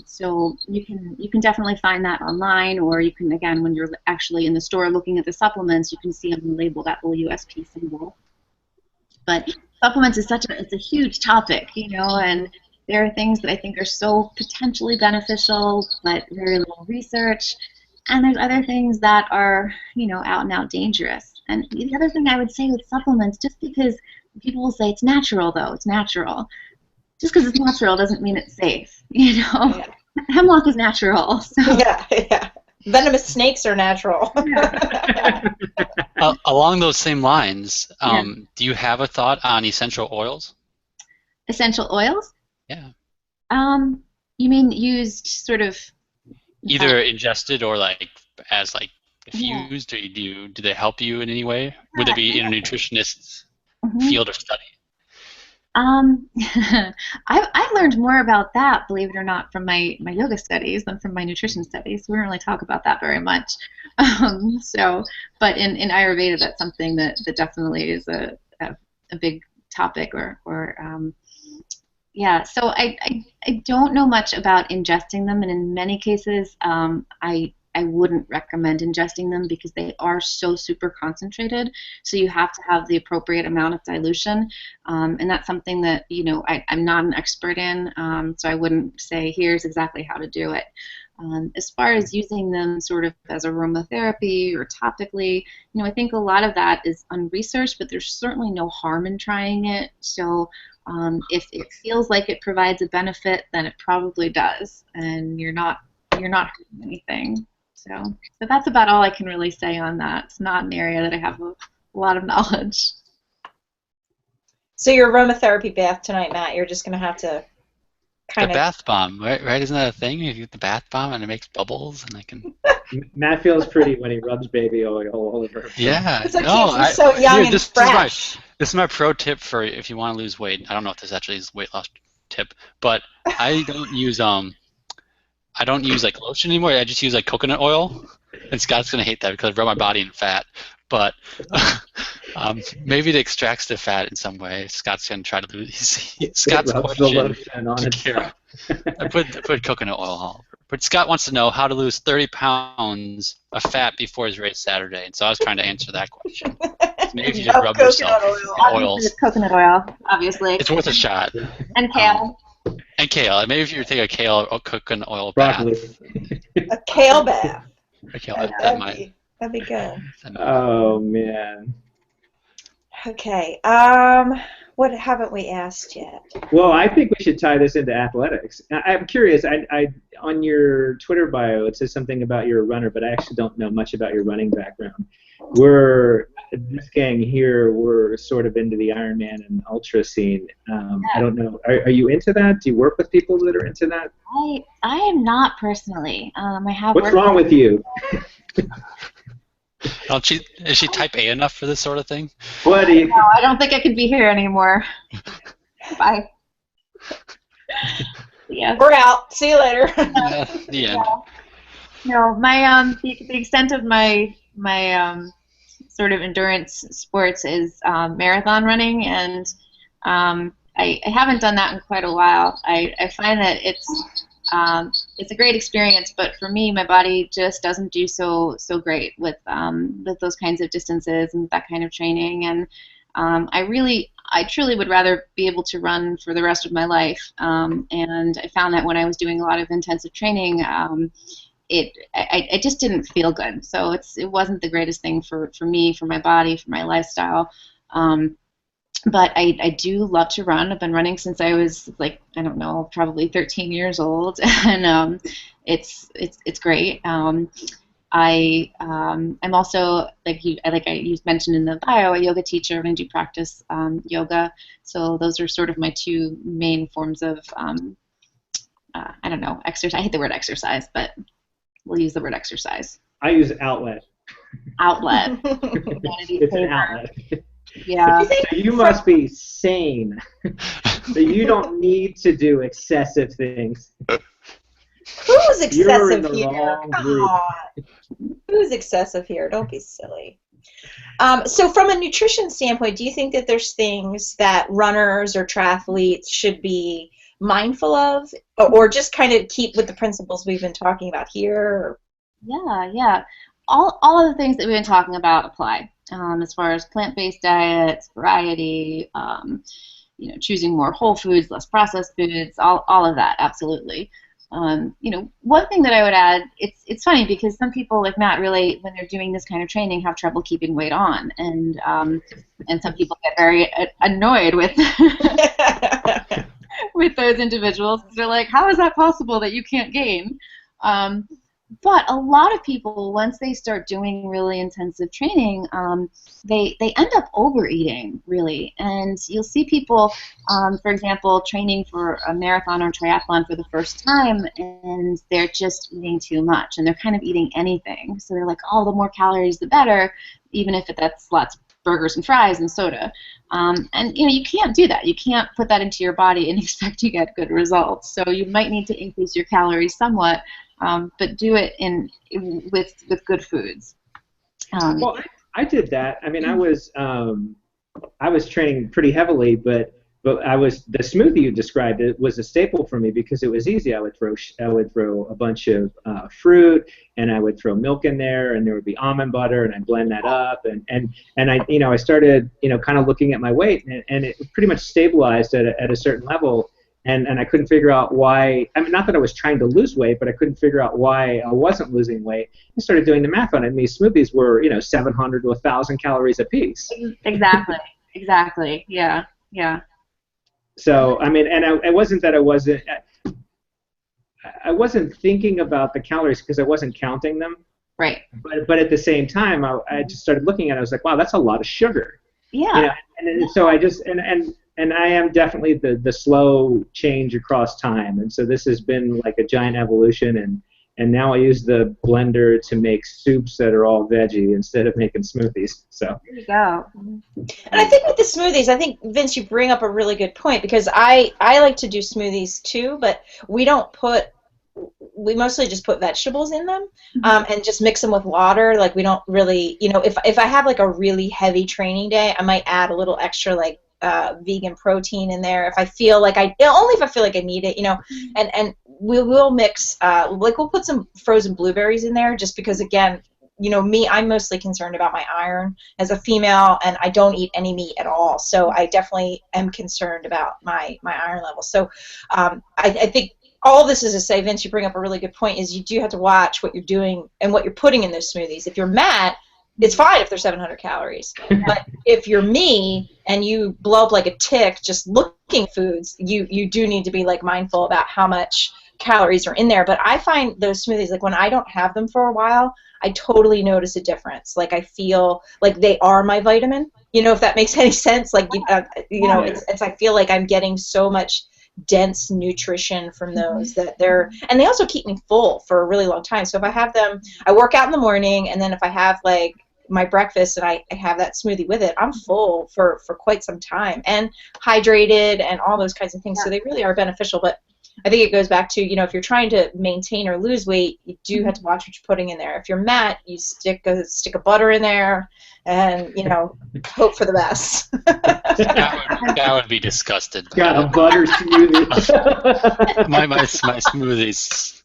So you can definitely find that online, or you can, again, when you're actually in the store looking at the supplements, you can see on the label that little USP symbol. But supplements is it's a huge topic, and there are things that I think are so potentially beneficial, but very little research. And there's other things that are, out and out dangerous. And the other thing I would say with supplements, just because people will say it's natural, though, it's natural. Just because it's natural doesn't mean it's safe, Yeah. Hemlock is natural. So. Yeah. Venomous snakes are natural. Along those same lines, Yeah. do you have a thought on essential oils? Essential oils? Yeah. You mean used sort of? Either ingested or as Yeah. diffused, or do they help you in any way? Would they be in a nutritionist's Mhm. field of study? I've learned more about that, believe it or not, from my yoga studies than from my nutrition studies. We don't really talk about that very much. But in Ayurveda, that's something that definitely is a big topic. Yeah. So I don't know much about ingesting them, and in many cases, I wouldn't recommend ingesting them because they are so super concentrated. So you have to have the appropriate amount of dilution, and that's something that I'm not an expert in. So I wouldn't say here's exactly how to do it. As far as using them sort of as aromatherapy or topically, I think a lot of that is unresearched, but there's certainly no harm in trying it. So if it feels like it provides a benefit, then it probably does, and you're not hurting anything. So that's about all I can really say on that. It's not an area that I have a lot of knowledge. So your aromatherapy bath tonight, Matt, you're just going to have to kind The of... bath bomb, right? Isn't that a thing? You get the bath bomb and it makes bubbles, and I can. Matt feels pretty when he rubs baby oil all over himself. Yeah. It's like he's so young and fresh. This is my pro tip for if you want to lose weight. I don't know if this actually is a weight loss tip, but I don't use like lotion anymore. I just use like coconut oil, and Scott's gonna hate that because I rub my body in fat. But maybe it extracts the fat in some way. Scott's gonna try to lose. Scott's question to Cara. I put coconut oil all over. But Scott wants to know how to lose 30 pounds of fat before his race Saturday, and so I was trying to answer that question. So maybe if you just rub yourself in oils. It's coconut oil, obviously. It's worth a shot. And kale. And kale. Maybe if you take a kale or coconut oil Broccoli. bath. A kale bath. A kale, That'd be good. Oh man. Okay. What haven't we asked yet? Well, I think we should tie this into athletics. I'm curious. I on your Twitter bio it says something about you're a runner, but I actually don't know much about your running background. This gang here, we're sort of into the Ironman and ultra scene. I don't know. Are you into that? Do you work with people that are into that? I am not personally. I have. What's wrong with you? Is she type A enough for this sort of thing? What do you? No, I don't think I could be here anymore. Bye. Yeah. We're out. See you later. The end. No, my the extent of my sort of endurance sports is marathon running, and I haven't done that in quite a while. I find that it's a great experience, but for me, my body just doesn't do so great with those kinds of distances and that kind of training. And I truly would rather be able to run for the rest of my life. And I found that when I was doing a lot of intensive training, I just didn't feel good. So it wasn't the greatest thing for me, for my body, for my lifestyle. But I do love to run. I've been running since I was probably 13 years old, and it's great. I'm also you mentioned in the bio, a yoga teacher, and I do practice yoga. So those are sort of my two main forms of exercise. I hate the word exercise, but we'll use the word exercise. I use outlet. Outlet. It's an outlet. Yeah. So you must be sane. So you don't need to do excessive things. Who's excessive You're in the here? wrong Come group. on. Who's excessive here? Don't be silly. So from a nutrition standpoint, do you think that there's things that runners or triathletes should be mindful of, or just kind of keep with the principles we've been talking about here? Yeah. All of the things that we've been talking about apply. as far as plant-based diets, variety, choosing more whole foods, less processed foods, all of that, absolutely. One thing that I would add, it's funny because some people like Matt really, when they're doing this kind of training, have trouble keeping weight on, and some people get very annoyed with with those individuals. They're like, how is that possible that you can't gain? But a lot of people, once they start doing really intensive training, they end up overeating, really. And you'll see people, for example, training for a marathon or triathlon for the first time, and they're just eating too much, and they're kind of eating anything. So they're like, oh, the more calories, the better, even if that's lots of burgers and fries and soda. And you can't do that. You can't put that into your body and expect to get good results. So you might need to increase your calories somewhat, but do it with good foods. Well, I did that. I mean, I was training pretty heavily, but the smoothie you described, it was a staple for me because it was easy. I would throw a bunch of fruit, and I would throw milk in there, and there would be almond butter, and I'd blend that up, and I started kind of looking at my weight, and it pretty much stabilized at a certain level. And I couldn't figure out why. I mean, not that I was trying to lose weight, but I couldn't figure out why I wasn't losing weight. I started doing the math on it, and these smoothies were 700 to 1,000 calories a piece. Exactly. Yeah. So I mean, and it wasn't that I wasn't thinking about the calories because I wasn't counting them. Right. But at the same time, I just started looking at it. I was like, wow, that's a lot of sugar. Yeah. And so I just and I am definitely the slow change across time, and so this has been like a giant evolution, and now I use the blender to make soups that are all veggie instead of making smoothies. So there you go. And I think with the smoothies, I think Vince, you bring up a really good point because I like to do smoothies too, but we mostly just put vegetables in them and just mix them with water. Like we don't really, if I have like a really heavy training day, I might add a little extra like vegan protein in there if I feel like only if I feel like I need it, and we will mix like we'll put some frozen blueberries in there just because again, I'm mostly concerned about my iron as a female, and I don't eat any meat at all, so I definitely am concerned about my iron levels. So I think all this is to say, Vince, you bring up a really good point, is you do have to watch what you're doing and what you're putting in those smoothies. If you're Matt, it's fine if they're 700 calories. But if you're me and you blow up like a tick just looking foods, you do need to be like mindful about how much calories are in there. But I find those smoothies, like when I don't have them for a while, I totally notice a difference. Like I feel like they are my vitamin. If that makes any sense. Like it's I feel like I'm getting so much dense nutrition from those that and they also keep me full for a really long time. So if I have them, I work out in the morning, and then if I have like my breakfast and I have that smoothie with it, I'm full for quite some time and hydrated and all those kinds of things. So they really are beneficial. But I think it goes back to, if you're trying to maintain or lose weight, you do have to watch what you're putting in there. If you're Matt, you stick a butter in there and, hope for the best. That would be disgusting. Got a butter smoothie. my smoothies.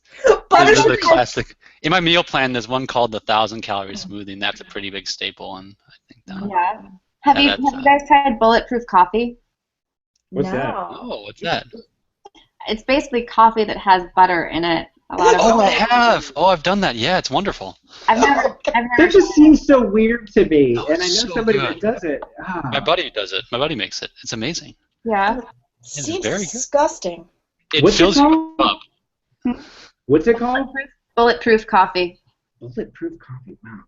Butter This is the smoothie. classic. In my meal plan, there's one called the 1,000-calorie smoothie, and that's a pretty big staple. And I think that. Yeah. Have you guys tried bulletproof coffee? What's that? Oh, what's that? It's basically coffee that has butter in it. A lot of I have. Oh, I've done that. Yeah, it's wonderful. I've never That just seems so weird to me, Oh, and I know so somebody good. that does it. My buddy does it. My buddy makes it. It's amazing. Yeah. Seems very good. disgusting. It What's it fills you called? up. What's it called? Bulletproof coffee. Bulletproof coffee. Wow.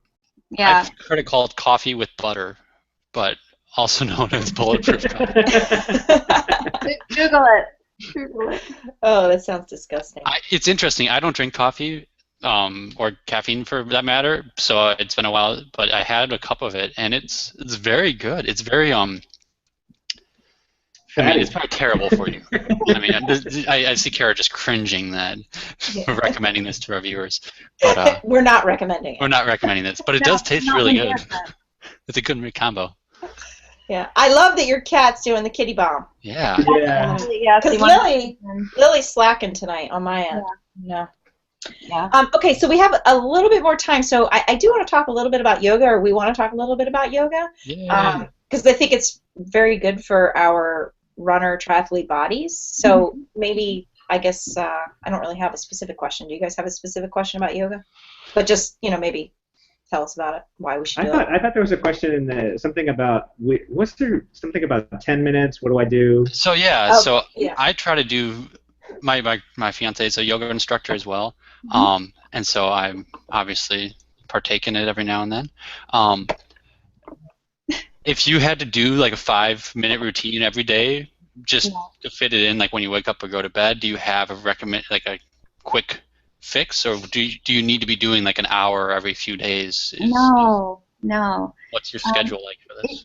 Yeah. I've heard it called coffee with butter, but also known as bulletproof coffee. Google it. Google it. Oh, that sounds disgusting. It's interesting. I don't drink coffee or caffeine for that matter, so it's been a while. But I had a cup of it, and it's very good. It's very it's probably terrible for you. I mean, I see Cara just cringing that recommending this to our viewers, but We're not recommending it. we're not recommending this. But it does taste really good. It's a good combo. Yeah, I love that your cat's doing the kitty bomb. Yeah. Yeah. Because Lily's slacking tonight on my end. Yeah. Yeah. Okay, so we have a little bit more time. So I do want to talk a little bit about yoga, or we want to talk a little bit about yoga, Yeah. because I think it's very good for our runner triathlete bodies. So maybe, I guess, I don't really have a specific question. Do you guys have a specific question about yoga? But just, maybe tell us about it, why we should I do it. thought I thought there was a question in the something about what's there something about 10 minutes? What do I do? So yeah, Oh, so yeah. I try to do my fiance is a yoga instructor as well, and so I'm obviously partake in it every now and then. Um, if you had to do like a 5-minute routine every day, just to fit it in, like when you wake up or go to bed, do you have a quick fix, or do you need to be doing like an hour every few days? No, no. What's your Um, schedule like for this?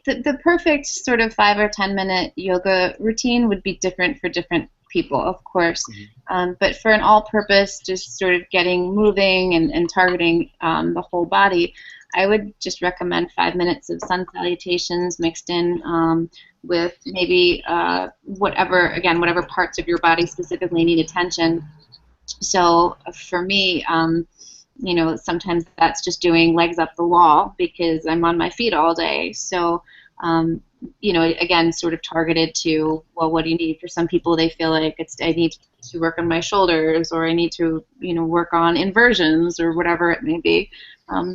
the perfect sort of 5 or 10 minute yoga routine would be different for different people, of course. But for an all-purpose, just sort of getting moving and targeting the whole body, I would just recommend 5 minutes of sun salutations mixed in with maybe whatever parts of your body specifically need attention. So for me, sometimes that's just doing legs up the wall because I'm on my feet all day. So, again, sort of targeted to, well, what do you need? For some people, they feel like I need to work on my shoulders, or I need to, work on inversions or whatever it may be.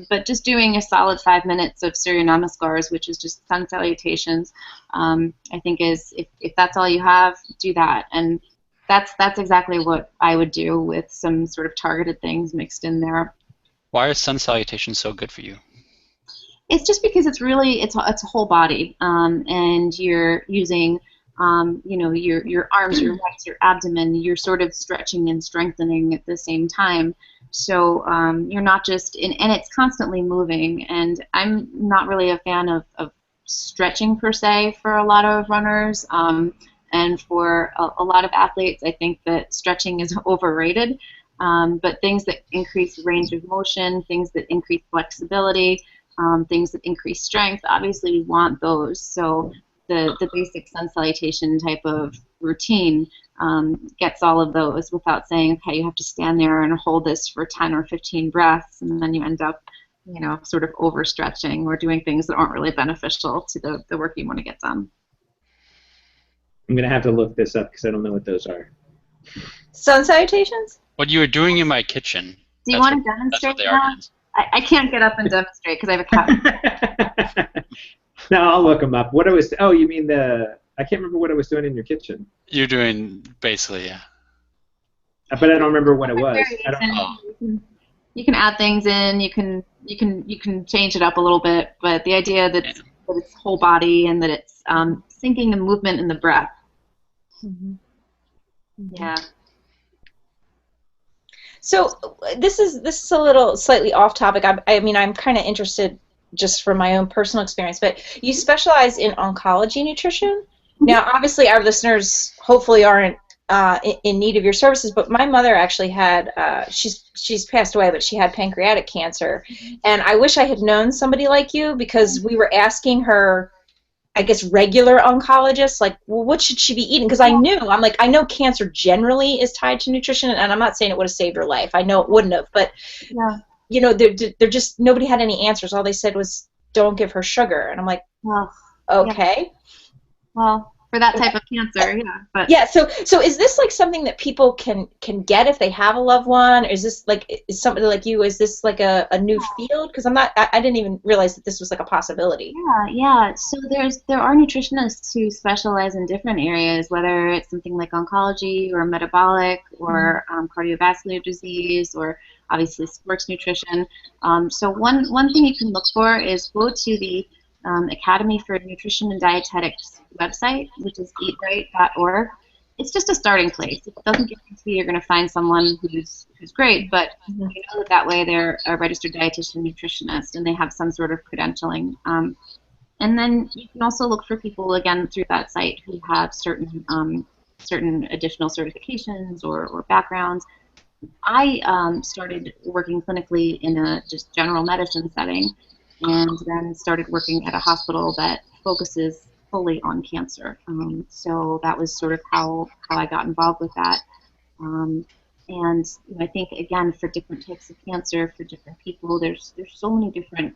But just doing a solid 5 minutes of Surya Namaskars, which is just sun salutations, I think is, if that's all you have, do that. And that's exactly what I would do with some sort of targeted things mixed in there. Why are sun salutations so good for you? It's just because it's a whole body, and you're using your arms, your legs, your abdomen. You're sort of stretching and strengthening at the same time. So you're not just and it's constantly moving. And I'm not really a fan of stretching per se for a lot of runners. And for a lot of athletes, I think that stretching is overrated. But things that increase range of motion, things that increase flexibility, things that increase strength, obviously we want those. So the basic sun salutation type of routine gets all of those without saying, okay, you have to stand there and hold this for 10 or 15 breaths, and then you end up sort of overstretching or doing things that aren't really beneficial to the work you want to get done. I'm gonna have to look this up because I don't know what those are. Sun salutations? What you were doing in my kitchen. Do you want to demonstrate that? I can't get up and demonstrate because I have a cat. No, I'll look them up. What I was? Oh, you mean I can't remember what I was doing in your kitchen. You're doing basically, yeah. But I don't remember what it was. I don't know. You can add things in. You can change it up a little bit. But the idea that it's whole body and that it's syncing the movement and the breath. Yeah. So this is a little slightly off topic. I mean, I'm kind of interested just from my own personal experience, but you specialize in oncology nutrition. Now, obviously, our listeners hopefully aren't in need of your services, but my mother actually had, she's passed away, but she had pancreatic cancer, and I wish I had known somebody like you because we were asking her, I guess, regular oncologists, like, well, what should she be eating? Because I'm like, I know cancer generally is tied to nutrition, and I'm not saying it would have saved her life. I know it wouldn't have, but, they're just, nobody had any answers. All they said was, don't give her sugar. And I'm like, okay. Yeah. Well, for that type of cancer, yeah. But yeah, so is this like something that people can get if they have a loved one? Or is this like, is somebody like you, is this like a new field? Because I didn't even realize that this was like a possibility. Yeah. So there are nutritionists who specialize in different areas, whether it's something like oncology or metabolic or cardiovascular disease or obviously sports nutrition. So one thing you can look for is go to the Academy for Nutrition and Dietetics website, which is eatright.org. It's just a starting place. It doesn't guarantee you're going to find someone who's great, but you know that way they're a registered dietitian nutritionist and they have some sort of credentialing. And then you can also look for people, again, through that site who have certain additional certifications or backgrounds. I started working clinically in a just general medicine setting, and then started working at a hospital that focuses fully on cancer. So that was sort of how I got involved with that. And I think, again, for different types of cancer, for different people, there's so many different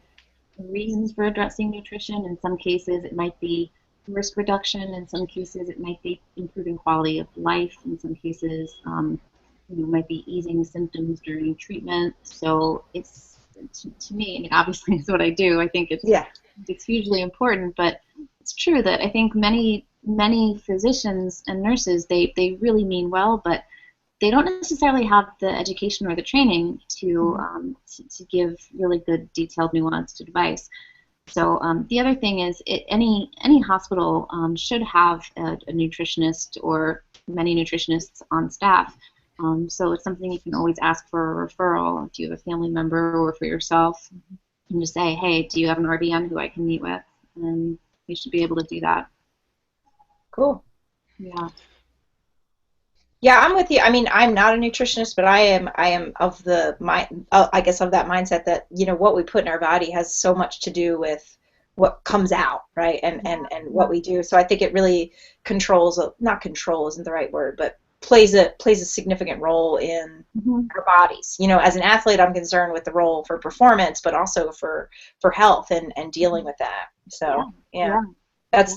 reasons for addressing nutrition. In some cases, it might be risk reduction. In some cases, it might be improving quality of life. In some cases, it might be easing symptoms during treatment. So it's, to me, I mean, obviously it's what I do. I think it's hugely important, but it's true that I think many physicians and nurses, they really mean well, but they don't necessarily have the education or the training to give really good, detailed, nuanced advice. So the other thing is, any hospital should have a nutritionist or many nutritionists on staff. So it's something you can always ask for a referral if you have a family member or for yourself, and just say, hey, do you have an RDN who I can meet with? And you should be able to do that. Cool. Yeah. Yeah, I'm with you. I mean, I'm not a nutritionist, but I am of the I guess of that mindset that, what we put in our body has so much to do with what comes out, right? And what we do. So I think it really not control isn't the right word, but plays a significant role in our bodies. As an athlete, I'm concerned with the role for performance, but also for health and dealing with that. So yeah. That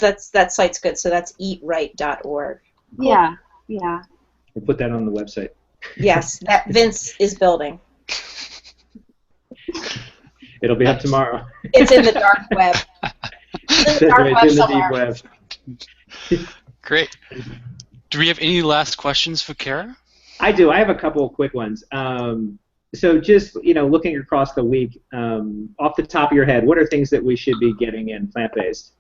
site's good. So that's eatright.org. Cool. Yeah. Yeah. We'll put that on the website. Yes, that Vince is building. It'll be up tomorrow. It's in the dark web. It's in the dark web it's in somewhere. the deep web. Great. Do we have any last questions for Cara? I do. I have a couple of quick ones. So just, looking across the week, off the top of your head, what are things that we should be getting in plant-based?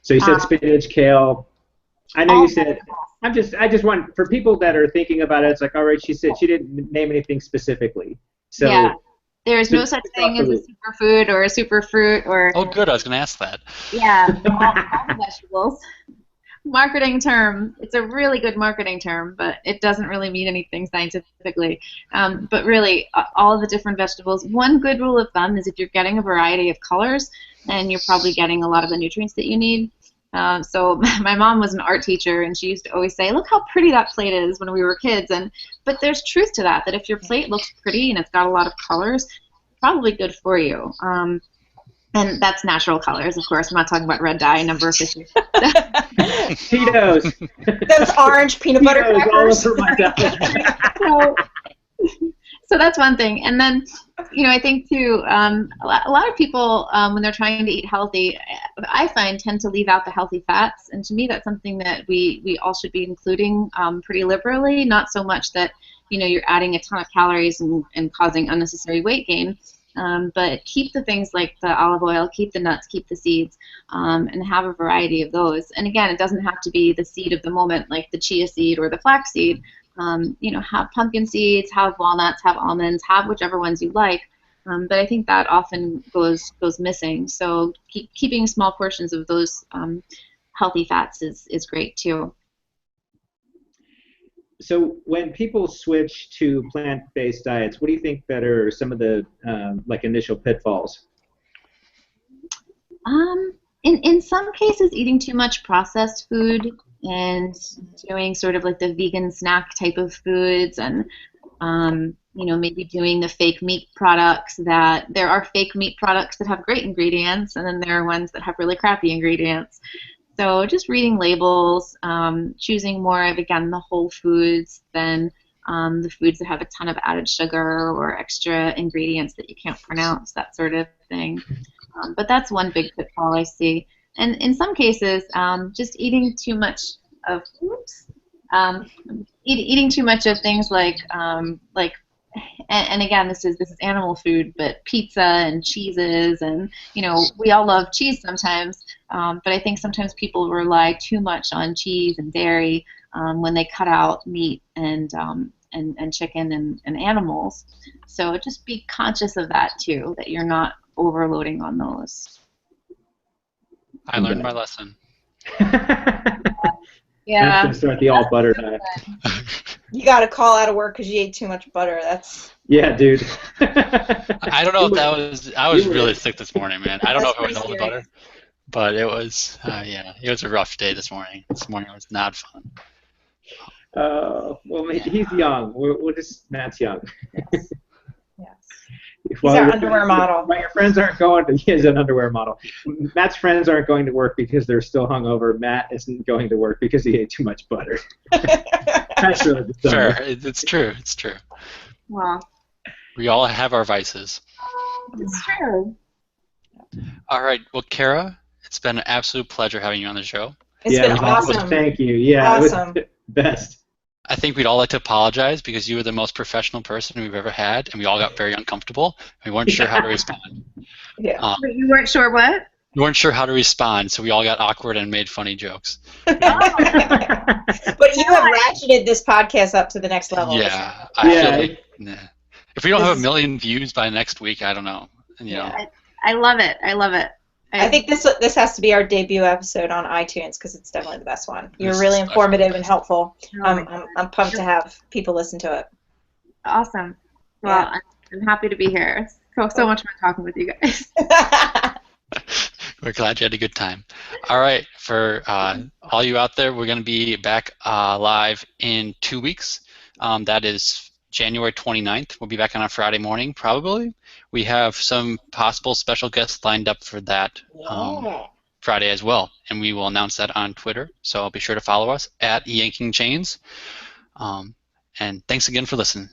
So you said spinach, kale. I know you said, I just want, for people that are thinking about it, it's like, all right, she said she didn't name anything specifically. So yeah, there's no such thing as a superfood or a superfruit or. Oh, good. I was going to ask that. Yeah, all the vegetables. Marketing term. It's a really good marketing term, but it doesn't really mean anything scientifically. But really, all of the different vegetables. One good rule of thumb is if you're getting a variety of colors, then you're probably getting a lot of the nutrients that you need. So my mom was an art teacher, and she used to always say, look how pretty that plate is when we were kids. But there's truth to that if your plate looks pretty and it's got a lot of colors, it's probably good for you. And that's natural colors, of course. I'm not talking about red dye, number 50. Cheetos. Those orange peanut butter crackers. All over my diet. So that's one thing. And then, I think too, a lot of people, when they're trying to eat healthy, I find tend to leave out the healthy fats. And to me, that's something that we all should be including pretty liberally. Not so much that, you're adding a ton of calories and causing unnecessary weight gain. But keep the things like the olive oil, keep the nuts, keep the seeds, and have a variety of those. And again, it doesn't have to be the seed of the moment, like the chia seed or the flax seed. Have pumpkin seeds, have walnuts, have almonds, have whichever ones you like. But I think that often goes missing. So keeping small portions of those healthy fats is great too. So when people switch to plant-based diets, what do you think that are some of the initial pitfalls? In some cases, eating too much processed food and doing sort of like the vegan snack type of foods, and maybe doing the fake meat products. That there are fake meat products that have great ingredients, and then there are ones that have really crappy ingredients. So just reading labels, choosing more of, again, the whole foods than the foods that have a ton of added sugar or extra ingredients that you can't pronounce, that sort of thing. But that's one big pitfall I see. And in some cases, just eating too much of eating too much of things like and again, this is animal food, but pizza and cheeses, and we all love cheese sometimes, but I think sometimes people rely too much on cheese and dairy when they cut out meat and chicken and animals. So just be conscious of that too, that you're not overloading on those. I learned my lesson. That's Yeah. going to start the all butter diet. You got to call out of work because you ate too much butter. That's. Yeah, dude. I don't know if that was. I was really sick this morning, man. I don't know if it was all the butter, but it was. Yeah, it was a rough day this morning. This morning was not fun. Well, he's young. We're just Matt's young. Yes. Yes. He's Well, our underwear model. But your friends aren't going to. He is an underwear model. Matt's friends aren't going to work because they're still hungover. Matt isn't going to work because he ate too much butter. That's really the summary. Fair. It's true. It's true. Well, We all have our vices. it's true. All right. Well, Cara, it's been an absolute pleasure having you on the show. It's Yeah, been it was awesome. Thank you. Yeah, Awesome. it was best. I think we'd all like to apologize because you were the most professional person we've ever had, and we all got very uncomfortable. We weren't sure how to respond. Yeah. But you weren't sure what? We weren't sure how to respond, so we all got awkward and made funny jokes. But you have ratcheted this podcast up to the next level. Yeah, I Yeah. feel like if we don't have 1 million views by next week, I don't know. You know. I love it. I love it. I think this has to be our debut episode on iTunes because it's definitely the best one. You're This really is informative and helpful. Oh, I'm pumped to have people listen to it. awesome. Well, Yeah. I'm happy to be here. So much fun talking with you guys. We're glad you had a good time. All right, for all you out there, we're going to be back live in 2 weeks. That is January 29th. We'll be back on a Friday morning, probably. We have some possible special guests lined up for that Friday as well, and we will announce that on Twitter. So be sure to follow us at Yanking Chains. And thanks again for listening.